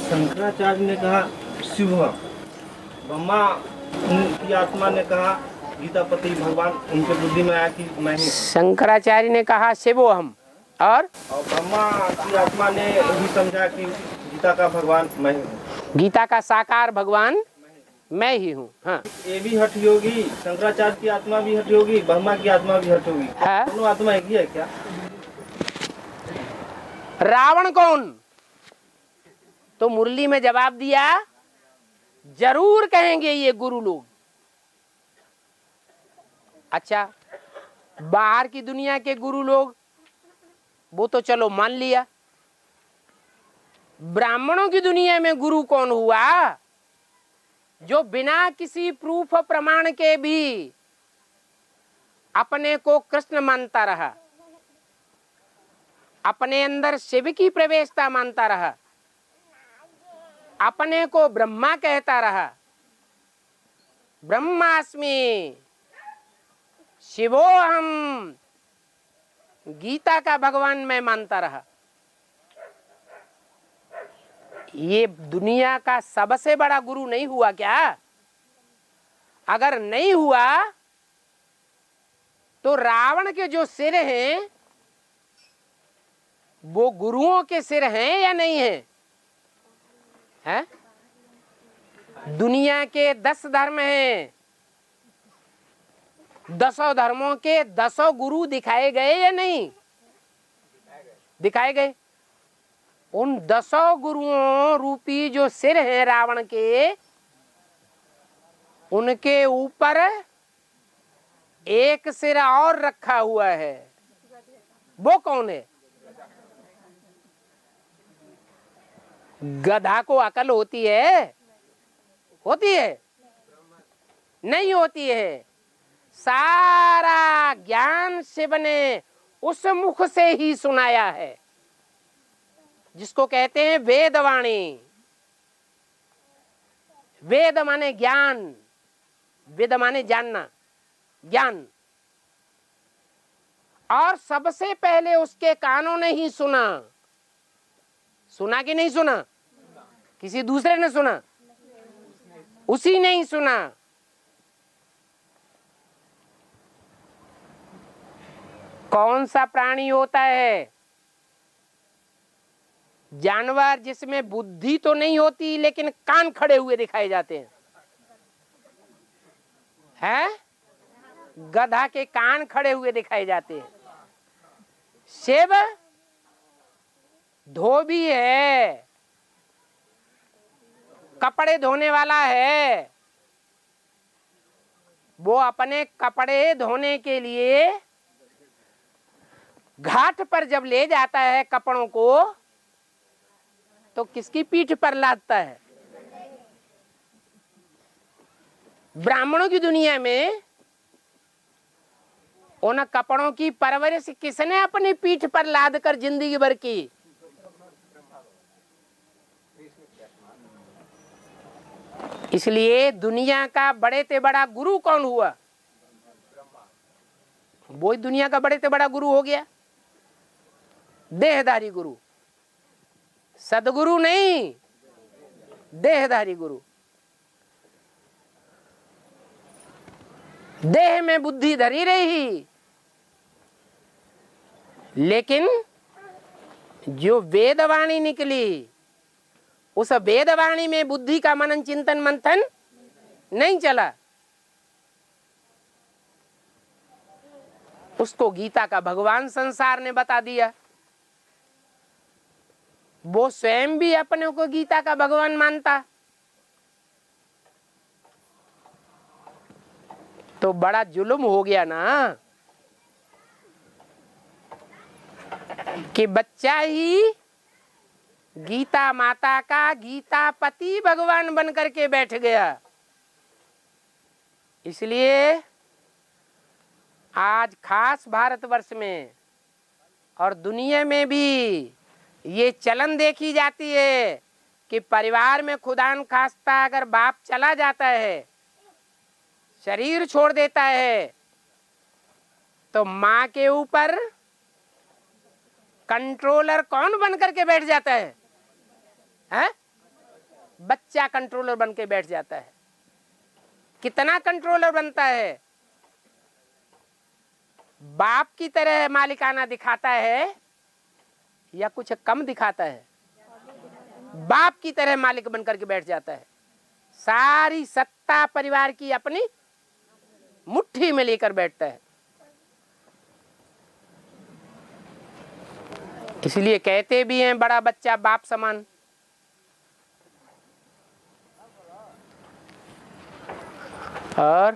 शंकराचार्य ने कहा शिवम, ब्रह्मा की आत्मा ने कहा गीतापति भगवान, उनके बुद्धि में आया कि मैं ही। शंकराचार्य ने कहा शिवोहम, और ब्रह्मा की आत्मा ने भी समझा कि गीता का भगवान मैं ही हूँ, गीता का साकार भगवान मैं ही हूँ। हाँ, ये भी हठ योगी, शंकराचार्य की आत्मा भी हठ योगी, ब्रह्मा की आत्मा भी हठ योगी। है? दोनों आत्मा एक ही है क्या? रावण कौन? तो मुरली में जवाब दिया, जरूर कहेंगे ये गुरु लोग। अच्छा, बाहर की दुनिया के गुरु लोग वो तो चलो मान लिया, ब्राह्मणों की दुनिया में गुरु कौन हुआ जो बिना किसी प्रूफ प्रमाण के भी अपने को कृष्ण मानता रहा, अपने अंदर शिव की प्रवेशता मानता रहा, अपने को ब्रह्मा कहता रहा, ब्रह्मास्मि शिवोहम, गीता का भगवान मैं मानता रहा। ये दुनिया का सबसे बड़ा गुरु नहीं हुआ क्या? अगर नहीं हुआ तो रावण के जो सिर हैं वो गुरुओं के सिर हैं या नहीं है? हैं? दुनिया के 10 धर्म हैं, 10 धर्मों के 10 गुरु दिखाए गए या नहीं दिखाए गए? उन 10 गुरुओं रूपी जो सिर हैं रावण के, उनके ऊपर एक सिर और रखा हुआ है, वो कौन है? गधा को अकल होती है? होती है? नहीं होती है। सारा ज्ञान शिव ने उस मुख से ही सुनाया है जिसको कहते हैं वेदवाणी। वेद माने ज्ञान, वेद माने जानना, ज्ञान। और सबसे पहले उसके कानों ने ही सुना। सुना कि नहीं सुना? किसी दूसरे ने सुना? उसी ने ही सुना। कौन सा प्राणी होता है जानवर जिसमें बुद्धि तो नहीं होती लेकिन कान खड़े हुए दिखाए जाते हैं? हैं? गधा के कान खड़े हुए दिखाए जाते हैं। शिव धोबी है, कपड़े धोने वाला है। वो अपने कपड़े धोने के लिए घाट पर जब ले जाता है कपड़ों को तो किसकी पीठ पर लादता है? ब्राह्मणों की दुनिया में उन कपड़ों की परवरिश किसने अपनी पीठ पर लाद कर जिंदगी भर की? इसलिए दुनिया का बड़े से बड़ा गुरु कौन हुआ? वो ही दुनिया का बड़े से बड़ा गुरु हो गया, देहधारी गुरु। सदगुरु नहीं, देहधारी गुरु। देह में बुद्धि धरी रही, लेकिन जो वेदवाणी निकली उस वेदवाणी में बुद्धि का मनन चिंतन मंथन नहीं चला। उसको गीता का भगवान संसार ने बता दिया। वो स्वयं भी अपने को गीता का भगवान मानता। तो बड़ा जुल्म हो गया ना कि बच्चा ही गीता माता का गीतापति भगवान बन करके बैठ गया। इसलिए आज खास भारतवर्ष में और दुनिया में भी ये चलन देखी जाती है कि परिवार में खुदान खास्ता अगर बाप चला जाता है, शरीर छोड़ देता है, तो माँ के ऊपर कंट्रोलर कौन बन करके बैठ जाता है? हैं? बच्चा कंट्रोलर बन के बैठ जाता है। कितना कंट्रोलर बनता है? बाप की तरह मालिकाना दिखाता है या कुछ कम दिखाता है? बाप की तरह मालिक बन करके बैठ जाता है। सारी सत्ता परिवार की अपनी मुट्ठी में लेकर बैठता है। इसलिए कहते भी हैं बड़ा बच्चा बाप समान। और